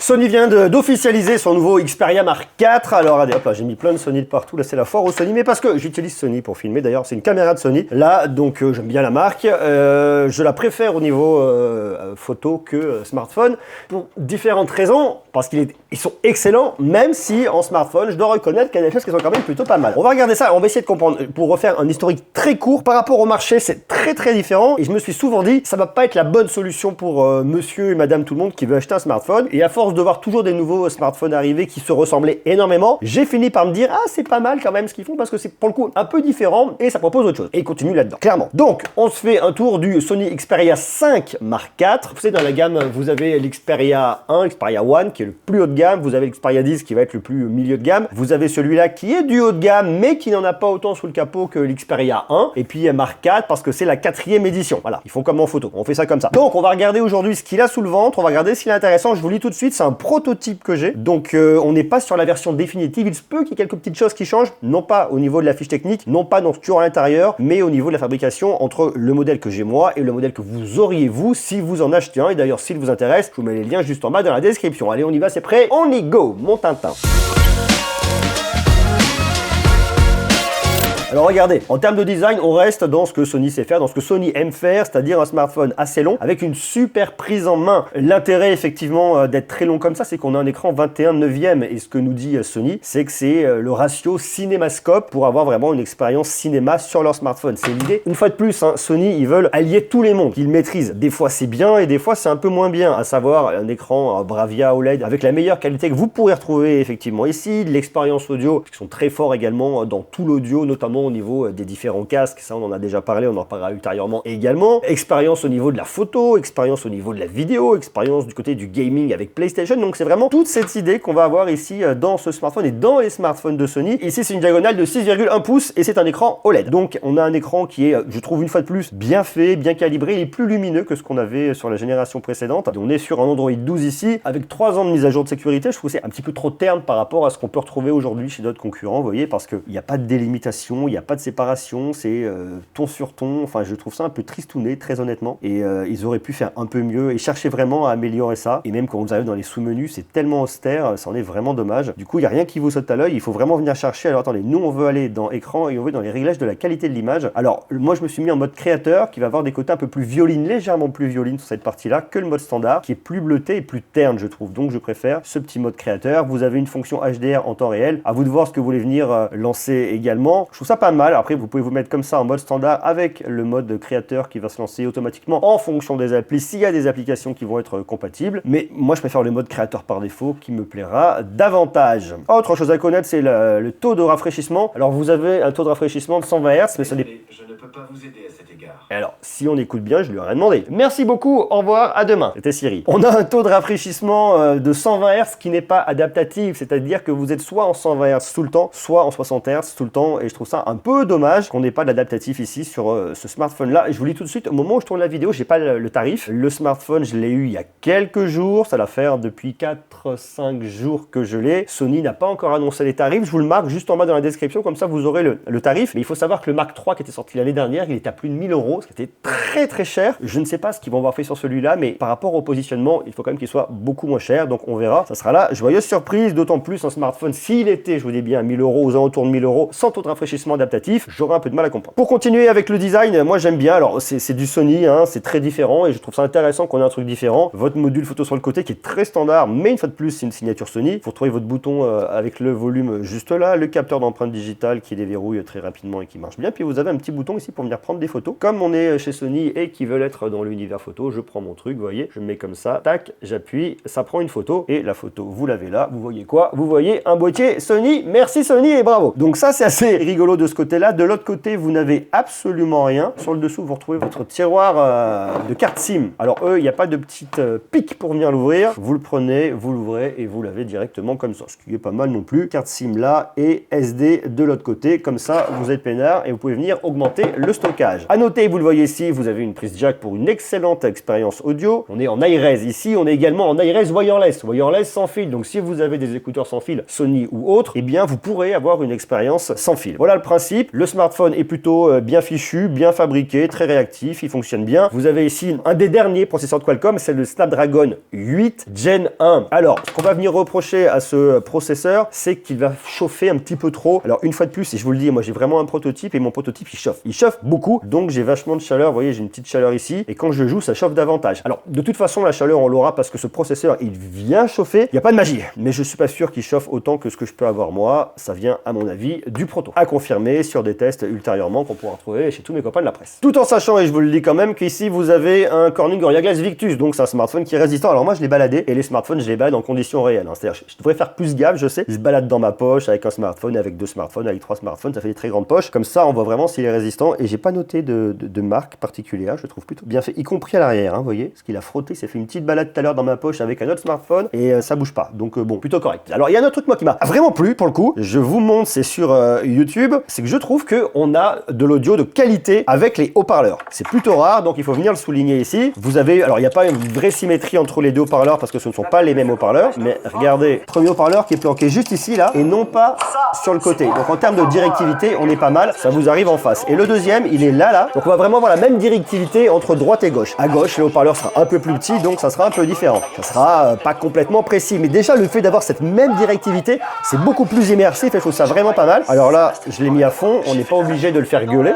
Sony vient d'officialiser son nouveau Xperia Mark IV. Alors, regardez, hop là, j'ai mis plein de Sony de partout. Là, c'est la foire au Sony, mais parce que j'utilise Sony pour filmer. D'ailleurs, c'est une caméra de Sony. Là, donc, j'aime bien la marque. Je la préfère au niveau photo que smartphone pour différentes raisons. Parce qu'ils sont excellents, même si en smartphone, je dois reconnaître qu'il y a des choses qui sont quand même plutôt pas mal. On va regarder ça, on va essayer de comprendre. Pour refaire un historique très court, par rapport au marché, c'est très différent. Et je me suis souvent dit, ça va pas être la bonne solution pour monsieur et madame tout le monde qui veut acheter un smartphone. Et à force de voir toujours des nouveaux smartphones arriver qui se ressemblaient énormément, j'ai fini par me dire, ah, c'est pas mal quand même ce qu'ils font parce que c'est pour le coup un peu différent et ça propose autre chose. Et ils continuent là-dedans, clairement. Donc, on se fait un tour du Sony Xperia 5 Mark IV. Vous savez, dans la gamme, vous avez l'Xperia 1, Xperia One, qui est le plus haut de gamme. Vous avez l'Xperia 10 qui va être le plus milieu de gamme. Vous avez celui-là qui est du haut de gamme, mais qui n'en a pas autant sous le capot que l'Xperia 1. Et puis Mark IV parce que c'est la 4e édition. Voilà, ils font comme en photo. On fait ça comme ça. Donc, on va regarder aujourd'hui ce qu'il a sous le ventre. On va regarder s'il est intéressant. Je vous lis tout de suite, c'est un prototype que j'ai. Donc, on n'est pas sur la version définitive. Il se peut qu'il y ait quelques petites choses qui changent. Non pas au niveau de la fiche technique, non pas dans ce qu'il y aura à l'intérieur, mais au niveau de la fabrication entre le modèle que j'ai moi et le modèle que vous auriez vous si vous en achetez un. Et d'ailleurs, s'il vous intéresse, je vous mets les liens juste en bas dans la description. Allez, on y va, c'est prêt? On y go, mon Tintin. Alors regardez, en termes de design, on reste dans ce que Sony sait faire, dans ce que Sony aime faire, c'est-à-dire un smartphone assez long avec une super prise en main. L'intérêt effectivement d'être très long comme ça, c'est qu'on a un écran 21/9 et ce que nous dit Sony, c'est que c'est le ratio cinémascope pour avoir vraiment une expérience cinéma sur leur smartphone. C'est l'idée. Une fois de plus, hein, Sony, ils veulent allier tous les mondes qu'ils maîtrisent. Des fois c'est bien et des fois c'est un peu moins bien, à savoir un écran Bravia OLED avec la meilleure qualité que vous pourrez retrouver effectivement ici, de l'expérience audio, qui sont très forts également dans tout l'audio, notamment au niveau des différents casques, ça on en a déjà parlé, on en parlera ultérieurement également. Expérience au niveau de la photo, expérience au niveau de la vidéo, expérience du côté du gaming avec PlayStation, donc c'est vraiment toute cette idée qu'on va avoir ici dans ce smartphone et dans les smartphones de Sony. Ici c'est une diagonale de 6,1 pouces et c'est un écran OLED. Donc on a un écran qui est, je trouve une fois de plus, bien fait, bien calibré, il est plus lumineux que ce qu'on avait sur la génération précédente. On est sur un Android 12 ici, avec 3 ans de mise à jour de sécurité, je trouve que c'est un petit peu trop terne par rapport à ce qu'on peut retrouver aujourd'hui chez d'autres concurrents, vous voyez, parce qu'il n'y a pas de délimitation, il n'y a pas de séparation, c'est ton sur ton, enfin je trouve ça un peu tristouné très honnêtement et ils auraient pu faire un peu mieux et chercher vraiment à améliorer ça et même quand vous arrivez dans les sous-menus c'est tellement austère, ça en est vraiment dommage. Du coup il n'y a rien qui vous saute à l'œil, il faut vraiment venir chercher. Alors attendez, nous on veut aller dans écran et on veut dans les réglages de la qualité de l'image. Alors moi je me suis mis en mode créateur qui va avoir des côtés un peu plus violine, légèrement plus violine sur cette partie là que le mode standard qui est plus bleuté et plus terne je trouve, donc je préfère ce petit mode créateur. Vous avez une fonction HDR en temps réel, à vous de voir ce que vous voulez venir lancer également. Je trouve ça pas mal. Après, vous pouvez vous mettre comme ça en mode standard avec le mode créateur qui va se lancer automatiquement en fonction des applis, s'il y a des applications qui vont être compatibles. Mais moi, je préfère le mode créateur par défaut qui me plaira davantage. Autre chose à connaître, c'est le taux de rafraîchissement. Alors, vous avez un taux de rafraîchissement de 120 Hz, mais ça n'est... Je ne peux pas vous aider à cet égard. Alors, si on écoute bien, je lui ai rien demandé. Merci beaucoup, au revoir, à demain. C'était Siri. On a un taux de rafraîchissement de 120 Hz qui n'est pas adaptatif, c'est-à-dire que vous êtes soit en 120 Hz tout le temps, soit en 60 Hz tout le temps, et je trouve ça un peu dommage qu'on n'ait pas d'adaptatif ici sur ce smartphone-là. Je vous lis tout de suite, au moment où je tourne la vidéo, j'ai pas le tarif. Le smartphone, je l'ai eu il y a quelques jours, ça va faire depuis 4-5 jours que je l'ai. Sony n'a pas encore annoncé les tarifs, je vous le marque juste en bas dans la description, comme ça vous aurez le tarif. Mais il faut savoir que le Mark III qui était sorti l'année dernière, il était à plus de 1000 €, ce qui était très cher. Je ne sais pas ce qu'ils vont avoir fait sur celui-là, mais par rapport au positionnement, il faut quand même qu'il soit beaucoup moins cher, donc on verra. Ça sera là, joyeuse surprise, d'autant plus un smartphone, s'il était, je vous dis bien, 1000 €, aux alentours de 1000 €, sans taux de rafraîchissement adaptatif, j'aurais un peu de mal à comprendre. Pour continuer avec le design, moi j'aime bien, alors c'est du Sony, hein, c'est très différent et je trouve ça intéressant qu'on ait un truc différent. Votre module photo sur le côté qui est très standard, mais une fois de plus c'est une signature Sony. Vous retrouvez votre bouton avec le volume juste là, le capteur d'empreinte digitale qui déverrouille très rapidement et qui marche bien, puis vous avez un petit bouton ici pour venir prendre des photos. Comme on est chez Sony et qui veulent être dans l'univers photo, je prends mon truc, vous voyez, je me mets comme ça, tac, j'appuie, ça prend une photo et la photo, vous l'avez là, vous voyez quoi? Vous voyez un boîtier Sony, merci Sony et bravo. Donc ça c'est assez rigolo de ce côté-là. De l'autre côté, vous n'avez absolument rien. Sur le dessous, vous retrouvez votre tiroir de carte SIM. Alors eux, il n'y a pas de petite pique pour venir l'ouvrir. Vous le prenez, vous l'ouvrez et vous l'avez directement comme ça, ce qui est pas mal non plus. Carte SIM là et SD de l'autre côté. Comme ça, vous êtes peinard et vous pouvez venir augmenter le stockage. À noter, vous le voyez ici, vous avez une prise jack pour une excellente expérience audio. On est en iRes ici, on est également en iRes wireless, wireless sans fil. Donc si vous avez des écouteurs sans fil, Sony ou autre, eh bien vous pourrez avoir une expérience sans fil. Voilà le principe. principe, le smartphone est plutôt bien fichu, bien fabriqué, très réactif, il fonctionne bien. Vous avez ici un des derniers processeurs de Qualcomm, c'est le Snapdragon 8 Gen 1. Alors, ce qu'on va venir reprocher à ce processeur, c'est qu'il va chauffer un petit peu trop. Alors, une fois de plus, et je vous le dis, moi j'ai vraiment un prototype et mon prototype il chauffe. Il chauffe beaucoup, donc j'ai vachement de chaleur. Vous voyez, j'ai une petite chaleur ici et quand je joue, ça chauffe davantage. Alors, de toute façon, la chaleur, on l'aura parce que ce processeur, il vient chauffer. Il n'y a pas de magie, mais je suis pas sûr qu'il chauffe autant que ce que je peux avoir moi. Ça vient, à mon avis, du proto. À confirmer sur des tests ultérieurement qu'on pourra retrouver chez tous mes copains de la presse. Tout en sachant, et je vous le dis quand même, qu'ici vous avez un Corning Gorilla Glass Victus, donc c'est un smartphone qui est résistant. Alors moi je l'ai baladé et les smartphones je les balade en conditions réelles. Hein. C'est-à-dire je devrais faire plus gaffe, je sais. Je balade dans ma poche avec un smartphone, avec 2 smartphones, avec 3 smartphones, ça fait des très grandes poches. Comme ça on voit vraiment s'il est résistant et j'ai pas noté de marque particulière, je le trouve plutôt bien fait, y compris à l'arrière, hein, vous voyez, parce qu'il a frotté, ça fait une petite balade tout à l'heure dans ma poche avec un autre smartphone et ça bouge pas. Donc bon, plutôt correct. Alors il y a un autre truc moi qui m'a vraiment plu pour le coup, je vous montre, c'est sur YouTube, c'est que je trouve qu'on a de l'audio de qualité avec les haut-parleurs. C'est plutôt rare, donc il faut venir le souligner ici. Vous avez, alors il n'y a pas une vraie symétrie entre les deux haut-parleurs parce que ce ne sont pas les mêmes haut-parleurs, mais regardez, premier haut-parleur qui est planqué juste ici là et non pas sur le côté. Donc en termes de directivité, on est pas mal, ça vous arrive en face. Et le deuxième, il est là, donc on va vraiment avoir la même directivité entre droite et gauche. À gauche, le haut-parleur sera un peu plus petit, donc ça sera un peu différent. Ça sera pas complètement précis, mais déjà le fait d'avoir cette même directivité, c'est beaucoup plus immersif et je trouve ça vraiment pas mal. Alors là, je l'ai mis à fond, on n'est pas obligé de le faire gueuler.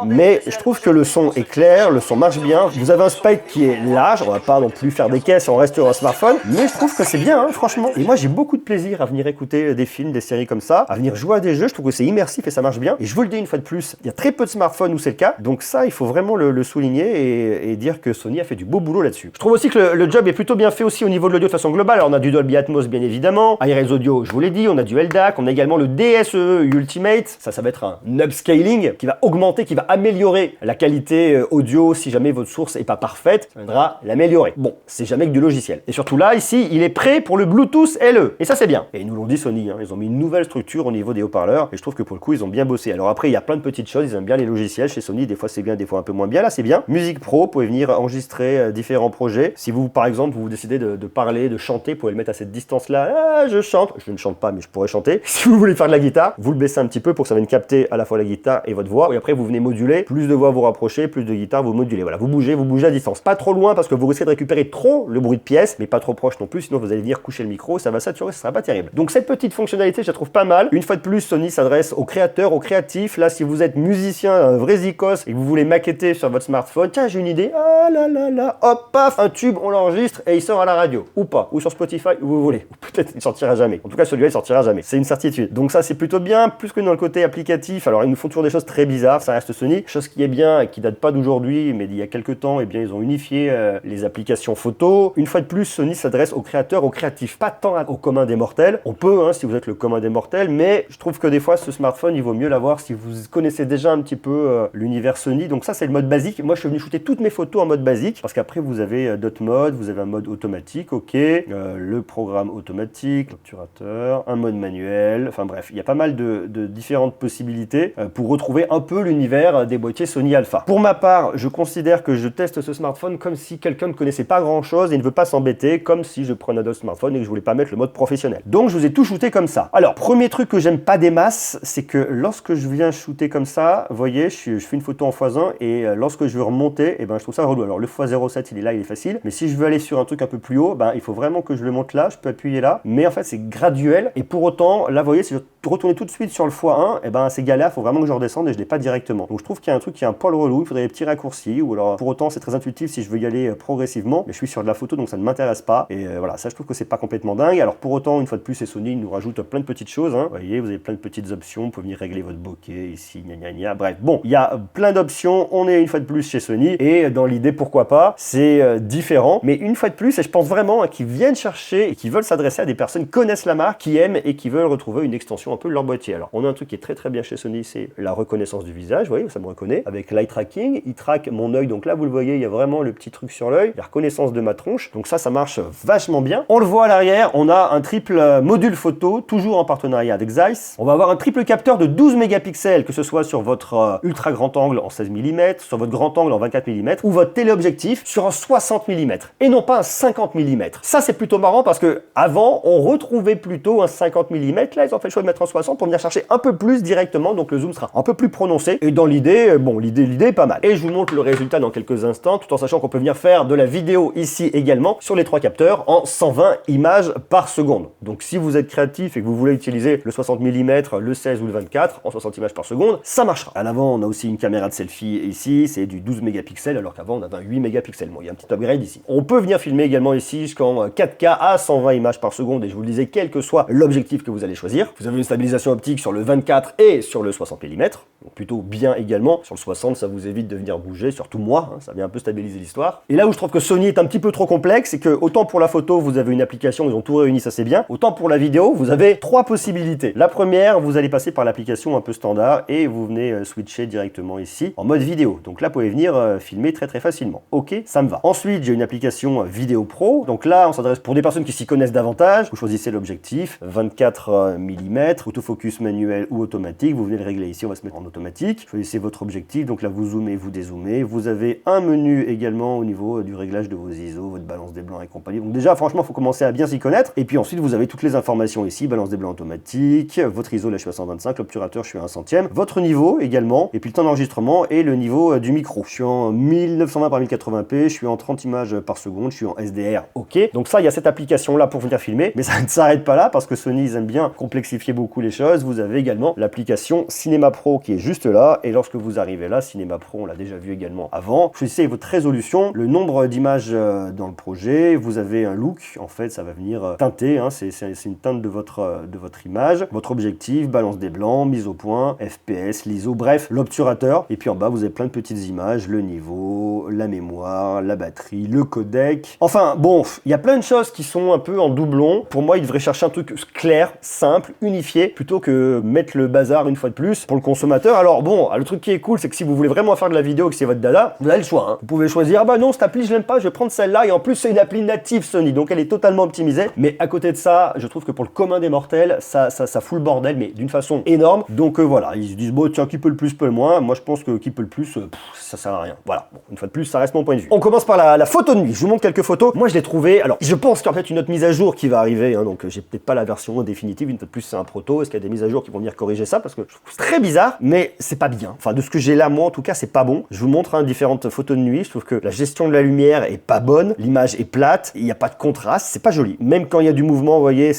Mais je trouve que le son est clair, le son marche bien. Vous avez un spectre qui est large, on va pas non plus faire des caisses, on reste sur un smartphone. Mais je trouve que c'est bien, hein, franchement. Et moi, j'ai beaucoup de plaisir à venir écouter des films, des séries comme ça, à venir jouer à des jeux. Je trouve que c'est immersif et ça marche bien. Et je vous le dis une fois de plus, il y a très peu de smartphones où c'est le cas. Donc ça, il faut vraiment le souligner et dire que Sony a fait du beau boulot là-dessus. Je trouve aussi que le job est plutôt bien fait aussi au niveau de l'audio de façon globale. Alors on a du Dolby Atmos bien évidemment, iRes Audio, je vous l'ai dit, on a du LDAC, on a également le DSE Ultimate. Ça va être un upscaling qui va augmenter, qui va améliorer la qualité audio si jamais votre source est pas parfaite, ça viendra l'améliorer. Bon, c'est jamais que du logiciel. Et surtout là, ici, il est prêt pour le Bluetooth LE. Et ça, c'est bien. Et ils nous l'ont dit Sony, hein, ils ont mis une nouvelle structure au niveau des haut-parleurs et je trouve que pour le coup, ils ont bien bossé. Alors après, il y a plein de petites choses, ils aiment bien les logiciels chez Sony, des fois c'est bien, des fois un peu moins bien. Là, c'est bien. Musique Pro, vous pouvez venir enregistrer différents projets. Si vous, par exemple, vous décidez de parler, de chanter, vous pouvez le mettre à cette distance-là. Ah, je chante. Je ne chante pas, mais je pourrais chanter. Si vous voulez faire de la guitare, vous le baissez un petit peu pour que ça vienne capter à la fois la guitare et votre voix. Et après, vous venez moduler. Plus de voix vous rapprochez, plus de guitare vous modulez. Voilà, vous bougez à distance. Pas trop loin parce que vous risquez de récupérer trop le bruit de pièce, mais pas trop proche non plus, sinon vous allez venir coucher le micro, ça va saturer, ça sera pas terrible. Donc cette petite fonctionnalité, je la trouve pas mal. Une fois de plus, Sony s'adresse aux créateurs, aux créatifs. Là, si vous êtes musicien, un vrai zikos et que vous voulez maqueter sur votre smartphone, tiens, j'ai une idée, ah là là là, hop, paf, un tube, on l'enregistre et il sort à la radio. Ou pas, ou sur Spotify, où vous voulez. Ou peut-être il sortira jamais. En tout cas, celui-là, il sortira jamais. C'est une certitude. Donc ça, c'est plutôt bien, plus que dans le côté applicatif. Alors, ils nous font toujours des choses très bizarres, ça reste Sony. Chose qui est bien et qui date pas d'aujourd'hui, mais d'il y a quelques temps, eh bien, ils ont unifié les applications photo. Une fois de plus, Sony s'adresse aux créateurs, aux créatifs, pas tant au commun des mortels. On peut, hein, si vous êtes le commun des mortels, mais je trouve que des fois, ce smartphone, il vaut mieux l'avoir si vous connaissez déjà un petit peu l'univers Sony. Donc ça, c'est le mode basique. Moi, je suis venu shooter toutes mes photos en mode basique, parce qu'après, vous avez d'autres modes, vous avez un mode automatique, ok, le programme automatique, l'obturateur, un mode manuel, enfin bref, il y a pas mal de différentes possibilités pour retrouver un peu l'univers des boîtiers Sony Alpha. Pour ma part, je considère que je teste ce smartphone comme si quelqu'un ne connaissait pas grand chose et ne veut pas s'embêter, comme si je prenais un autre smartphone et que je voulais pas mettre le mode professionnel. Donc je vous ai tout shooté comme ça. Alors, premier truc que j'aime pas des masses, c'est que lorsque je viens shooter comme ça, vous voyez, je fais une photo en x1 et lorsque je veux remonter, eh ben, je trouve ça relou. Alors le x07, il est là, il est facile, mais si je veux aller sur un truc un peu plus haut, ben, il faut vraiment que je le monte là, je peux appuyer là, mais en fait c'est graduel et pour autant, là vous voyez, si je retourne tout de suite sur le x1, eh ben, c'est galère, il faut vraiment que je redescende et je l'ai pas directement. Donc je trouve qu'il y a un truc qui est un poil relou, il faudrait des petits raccourcis ou alors pour autant c'est très intuitif si je veux y aller progressivement, mais je suis sur de la photo donc ça ne m'intéresse pas et voilà, ça je trouve que c'est pas complètement dingue. Alors pour autant, une fois de plus, c'est Sony, il nous rajoute plein de petites choses, hein. Vous voyez, vous avez plein de petites options, vous pouvez venir régler votre bokeh ici, gna gna gna, bref, bon, il y a plein d'options, on est une fois de plus chez Sony et dans l'idée pourquoi pas, c'est différent, mais une fois de plus, et je pense vraiment qu'ils viennent chercher et qu'ils veulent s'adresser à des personnes qui connaissent la marque, qui aiment et qui veulent retrouver une extension un peu de leur boîtier. Alors on a un truc qui est très très bien chez Sony, c'est la reconnaissance du visage, vous voyez, ça me reconnaît, avec l'eye tracking, il traque mon œil, donc là vous le voyez, il y a vraiment le petit truc sur l'œil, la reconnaissance de ma tronche, donc ça marche vachement bien. On le voit à l'arrière, on a un triple module photo, toujours en partenariat avec Zeiss. On va avoir un triple capteur de 12 mégapixels, que ce soit sur votre ultra grand angle en 16 mm, sur votre grand angle en 24 mm, ou votre téléobjectif sur un 60 mm, et non pas un 50 mm. Ça c'est plutôt marrant parce que avant on retrouvait plutôt un 50 mm, là ils ont fait le choix de mettre f3.60 pour venir chercher un peu plus directement, donc le zoom sera un peu plus prononcé. Et dans l'idée, bon, l'idée est pas mal. Et je vous montre le résultat dans quelques instants, tout en sachant qu'on peut venir faire de la vidéo ici également sur les 3 capteurs en 120 images par seconde. Donc si vous êtes créatif et que vous voulez utiliser le 60 mm, le 16 ou le 24 en 60 images par seconde, ça marchera. À l'avant, on a aussi une caméra de selfie ici, c'est du 12 mégapixels alors qu'avant on avait un 8 mégapixels. Bon, il y a un petit upgrade ici. On peut venir filmer également ici jusqu'en 4K à 120 images par seconde et je vous le disais, quel que soit l'objectif que vous allez choisir. Vous avez une stabilisation optique sur le 24 et sur le 60 mm, donc plutôt bien également. Sur le 60, ça vous évite de venir bouger, surtout moi, ça vient un peu stabiliser l'histoire. Et là où je trouve que Sony est un petit peu trop complexe, c'est que autant pour la photo, vous avez une application, ils ont tout réuni, ça c'est bien, autant pour la vidéo, vous avez 3 possibilités. La première, vous allez passer par l'application un peu standard et vous venez switcher directement ici en mode vidéo. Donc là, vous pouvez venir filmer très facilement. Ok, ça me va. Ensuite, j'ai une application vidéo pro. Donc là, on s'adresse pour des personnes qui s'y connaissent davantage. Vous choisissez l'objectif, 24 mm, autofocus manuel ou automatique. Vous venez le régler ici, on va se mettre en automatique. Choisissez votre objectif. Donc là, vous zoomez, vous dézoomez. Vous avez un menu également au niveau du réglage de vos ISO, votre balance des blancs et compagnie. Donc déjà, franchement, il faut commencer à bien s'y connaître. Et puis ensuite, vous avez toutes les informations ici, balance des blancs automatique, votre ISO, là je suis à 125, l'obturateur, je suis à 1/100, votre niveau également, et puis le temps d'enregistrement et le niveau du micro. Je suis en 1920 par 1080p, je suis en 30 images par seconde, je suis en SDR, ok. Donc ça, il y a cette application-là pour venir filmer, mais ça ne s'arrête pas là, parce que Sony, ils aiment bien complexifier beaucoup les choses. Vous avez également l'application Cinema Pro qui est juste là, et lorsque vous arrivez là, Cinema Pro, on l'a déjà vu également avant, choisissez votre résolution, le nombre d'images dans le projet, vous avez un look, en fait, ça va venir teinter, hein, c'est une teinte de votre image, votre objectif, balance des blancs, mise au point, FPS, l'ISO, bref, l'obturateur, et puis en bas, vous avez plein de petites images, le niveau, la mémoire, la batterie, le codec, enfin, bon, il y a plein de choses qui sont un peu en doublon. Pour moi, il devrait chercher un truc clair, simple, unifié, plutôt que mettre le bazar une fois de plus pour le consommateur. Alors bon, le truc qui est cool, c'est que si vous voulez vraiment faire de la vidéo et que c'est votre dada, vous avez le choix, hein. Vous pouvez choisir, ah bah non, cette appli, je l'aime pas, je vais prendre celle-là, et en plus, c'est une appli native Sony, donc elle est totalement optimisée, mais à côté de ça, je trouve que pour le commun des mortels, ça fout le bordel, mais d'une façon énorme. Donc voilà, ils se disent, bon, tiens, qui peut le plus, peut le moins. Moi, je pense que qui peut le plus, ça sert à rien. Voilà, bon, une fois de plus, ça reste mon point de vue. On commence par la photo de nuit. Je vous montre quelques photos. Moi, je l'ai trouvé. Alors, je pense qu'il y a peut-être une autre mise à jour qui va arriver, hein, donc j'ai peut-être pas la version définitive. Une fois de plus, c'est un proto. Est-ce qu'il y a des mises à jour qui vont venir corriger ça? Parce que je trouve que c'est très bizarre, mais c'est pas bien. Enfin, de ce que j'ai là, moi, en tout cas, c'est pas bon. Je vous montre hein, différentes photos de nuit. Je trouve que la gestion de la lumière est pas bonne. L'image est plate. Il n'y a pas de contraste. C'est pas joli. Même quand il y a du mouvement, vous voyez,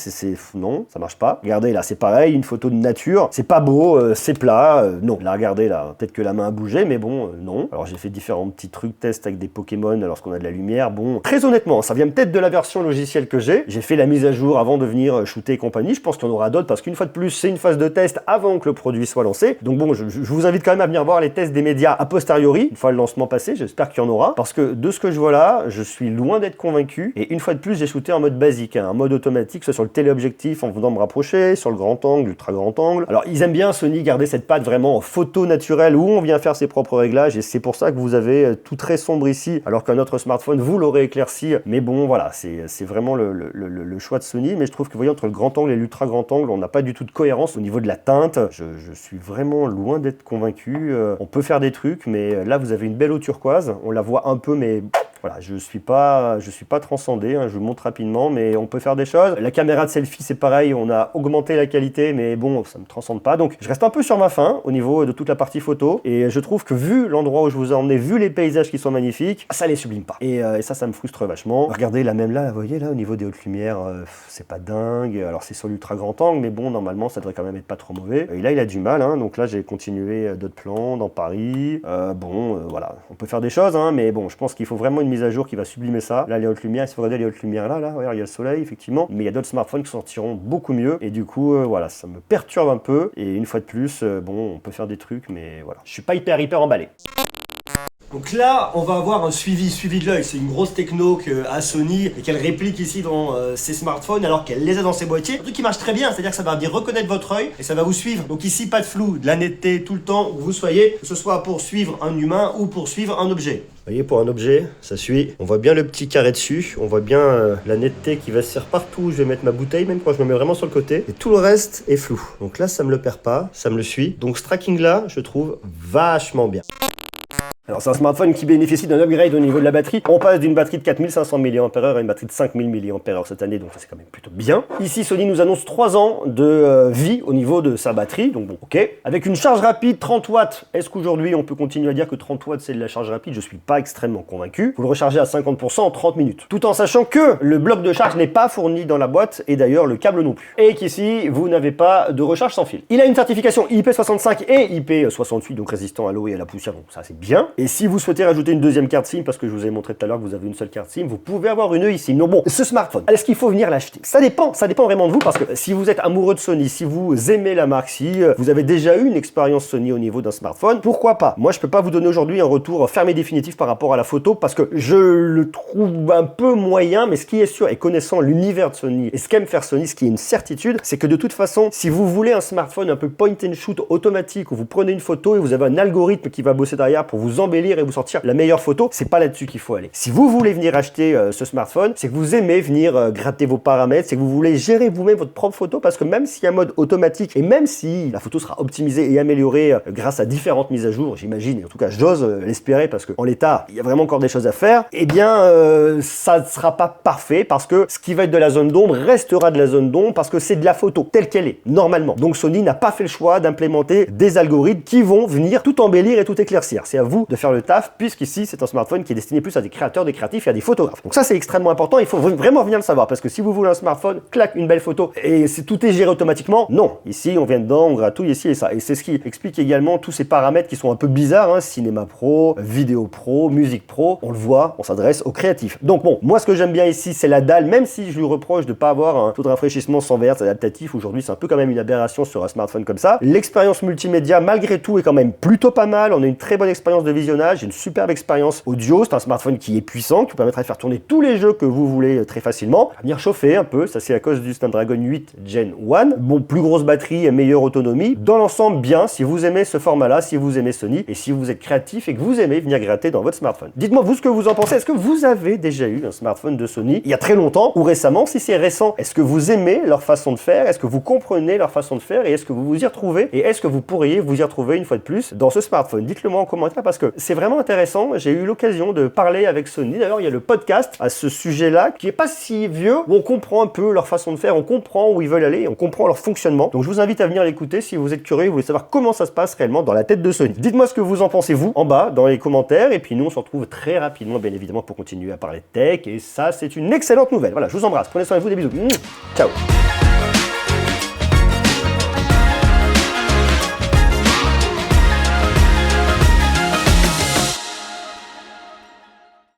non, ça marche pas. Regardez là, c'est pareil, une photo de nature, c'est pas beau, c'est plat, non. Là, regardez là, peut-être que la main a bougé, mais bon, non. Alors j'ai fait différents petits trucs tests avec des Pokémon lorsqu'on a de la lumière. Bon, très honnêtement, ça vient peut-être de la version logicielle que j'ai. J'ai fait la mise à jour avant de venir shooter et compagnie. Je pense qu'il y en aura d'autres parce qu'une fois de plus, c'est une phase de test avant que le produit soit lancé. Donc bon, je vous invite quand même à venir voir les tests des médias a posteriori, une fois le lancement passé. J'espère qu'il y en aura parce que de ce que je vois là, je suis loin d'être convaincu. Et une fois de plus, j'ai shooté en mode basique, hein, en mode automatique, soit sur le téléobjectif en venant me rapprocher, sur le grand angle, l'ultra grand angle. Alors ils aiment bien Sony garder cette patte vraiment en photo naturelle où on vient faire ses propres réglages et c'est pour ça que vous avez tout très sombre ici alors qu'un autre smartphone vous l'aurez éclairci. Mais bon voilà, c'est vraiment le choix de Sony, mais je trouve que vous voyez entre le grand angle et l'ultra grand angle, on n'a pas du tout de cohérence au niveau de la teinte. Je suis vraiment loin d'être convaincu. On peut faire des trucs, mais là vous avez une belle eau turquoise, on la voit un peu mais... Voilà, je suis pas transcendé, hein, je vous montre rapidement, mais on peut faire des choses. La caméra de selfie, c'est pareil, on a augmenté la qualité, mais bon, ça me transcende pas. Donc, je reste un peu sur ma faim au niveau de toute la partie photo, et je trouve que vu l'endroit où je vous ai emmené, vu les paysages qui sont magnifiques, ça les sublime pas. Et ça me frustre vachement. Regardez, là même là, vous voyez, là, au niveau des hautes lumières, c'est pas dingue. Alors, c'est sur l'ultra grand angle, mais bon, normalement, ça devrait quand même être pas trop mauvais. Et là, il a du mal, hein, donc là, j'ai continué d'autres plans dans Paris. Voilà, on peut faire des choses, hein, mais bon, je pense qu'il faut vraiment une mise à jour qui va sublimer ça. Là, les hautes lumières, si vous regardez les hautes lumières là, regarde, il y a le soleil, effectivement, mais il y a d'autres smartphones qui sortiront beaucoup mieux, et du coup, voilà, ça me perturbe un peu, et une fois de plus, bon, on peut faire des trucs, mais voilà. Je suis pas hyper emballé. Donc là, on va avoir un suivi de l'œil. C'est une grosse techno qu'a Sony et qu'elle réplique ici dans ses smartphones alors qu'elle les a dans ses boîtiers. Un truc qui marche très bien, c'est-à-dire que ça va bien reconnaître votre œil et ça va vous suivre. Donc ici, pas de flou, de la netteté tout le temps où vous soyez, que ce soit pour suivre un humain ou pour suivre un objet. Vous voyez, pour un objet, ça suit. On voit bien le petit carré dessus. On voit bien la netteté qui va se faire partout. Je vais mettre ma bouteille, même quand je me mets vraiment sur le côté. Et tout le reste est flou. Donc là, ça me le perd pas, ça me le suit. Donc ce tracking-là, je trouve vachement bien. Alors c'est un smartphone qui bénéficie d'un upgrade au niveau de la batterie. On passe d'une batterie de 4500 mAh à une batterie de 5000 mAh cette année, donc ça c'est quand même plutôt bien. Ici Sony nous annonce 3 ans de vie au niveau de sa batterie, donc bon, ok. Avec une charge rapide 30 watts, est-ce qu'aujourd'hui on peut continuer à dire que 30 watts c'est de la charge rapide? Je suis pas extrêmement convaincu. Vous le rechargez à 50% en 30 minutes. Tout en sachant que le bloc de charge n'est pas fourni dans la boîte et d'ailleurs le câble non plus. Et qu'ici vous n'avez pas de recharge sans fil. Il a une certification IP65 et IP68, donc résistant à l'eau et à la poussière, donc ça c'est bien. Et si vous souhaitez rajouter une deuxième carte SIM, parce que je vous ai montré tout à l'heure que vous avez une seule carte SIM, vous pouvez avoir une eSIM. Donc bon, ce smartphone, est-ce qu'il faut venir l'acheter? Ça dépend vraiment de vous, parce que si vous êtes amoureux de Sony, si vous aimez la marque, si vous avez déjà eu une expérience Sony au niveau d'un smartphone, pourquoi pas? Moi je peux pas vous donner aujourd'hui un retour fermé définitif par rapport à la photo, parce que je le trouve un peu moyen, mais ce qui est sûr, et connaissant l'univers de Sony et ce qu'aime faire Sony, ce qui est une certitude, c'est que de toute façon, si vous voulez un smartphone un peu point and shoot automatique, où vous prenez une photo et vous avez un algorithme qui va bosser derrière pour vous embellir et vous sortir la meilleure photo, c'est pas là-dessus qu'il faut aller. Si vous voulez venir acheter ce smartphone, c'est que vous aimez venir gratter vos paramètres, c'est que vous voulez gérer vous-même votre propre photo, parce que même s'il y a un mode automatique et même si la photo sera optimisée et améliorée grâce à différentes mises à jour, j'imagine, et en tout cas j'ose l'espérer, parce qu'en l'état, il y a vraiment encore des choses à faire, eh bien ça ne sera pas parfait, parce que ce qui va être de la zone d'ombre restera de la zone d'ombre, parce que c'est de la photo telle qu'elle est, normalement. Donc Sony n'a pas fait le choix d'implémenter des algorithmes qui vont venir tout embellir et tout éclaircir. C'est à vous de faire le taf, puisqu'ici c'est un smartphone qui est destiné plus à des créateurs, des créatifs et à des photographes. Donc ça c'est extrêmement important, il faut vraiment venir le savoir, parce que si vous voulez un smartphone, clac, une belle photo, et tout est géré automatiquement, non. Ici on vient dedans, on gratouille ici et ça. Et c'est ce qui explique également tous ces paramètres qui sont un peu bizarres, hein, cinéma pro, vidéo pro, musique pro, on le voit, on s'adresse aux créatifs. Donc bon, moi ce que j'aime bien ici c'est la dalle, même si je lui reproche de ne pas avoir un taux de rafraîchissement 100 Hz adaptatif, aujourd'hui c'est un peu quand même une aberration sur un smartphone comme ça. L'expérience multimédia malgré tout est quand même plutôt pas mal, on a une très bonne expérience de visionnage, une superbe expérience audio, c'est un smartphone qui est puissant, qui vous permettra de faire tourner tous les jeux que vous voulez très facilement, à venir chauffer un peu, ça c'est à cause du Snapdragon 8 Gen 1, bon, plus grosse batterie et meilleure autonomie, dans l'ensemble bien, si vous aimez ce format là, si vous aimez Sony, et si vous êtes créatif et que vous aimez venir gratter dans votre smartphone. Dites-moi vous ce que vous en pensez, est-ce que vous avez déjà eu un smartphone de Sony il y a très longtemps ou récemment? Si c'est récent, est-ce que vous aimez leur façon de faire, est-ce que vous comprenez leur façon de faire et est-ce que vous vous y retrouvez et est-ce que vous pourriez vous y retrouver une fois de plus dans ce smartphone? Dites-le moi en commentaire parce que c'est vraiment intéressant, j'ai eu l'occasion de parler avec Sony, d'ailleurs il y a le podcast à ce sujet-là qui est pas si vieux, où on comprend un peu leur façon de faire, on comprend où ils veulent aller, on comprend leur fonctionnement, donc je vous invite à venir l'écouter si vous êtes curieux et vous voulez savoir comment ça se passe réellement dans la tête de Sony. Dites-moi ce que vous en pensez vous, en bas, dans les commentaires, et puis nous on se retrouve très rapidement bien évidemment pour continuer à parler de tech, et ça c'est une excellente nouvelle. Voilà, je vous embrasse, prenez soin de vous, des bisous. Ciao.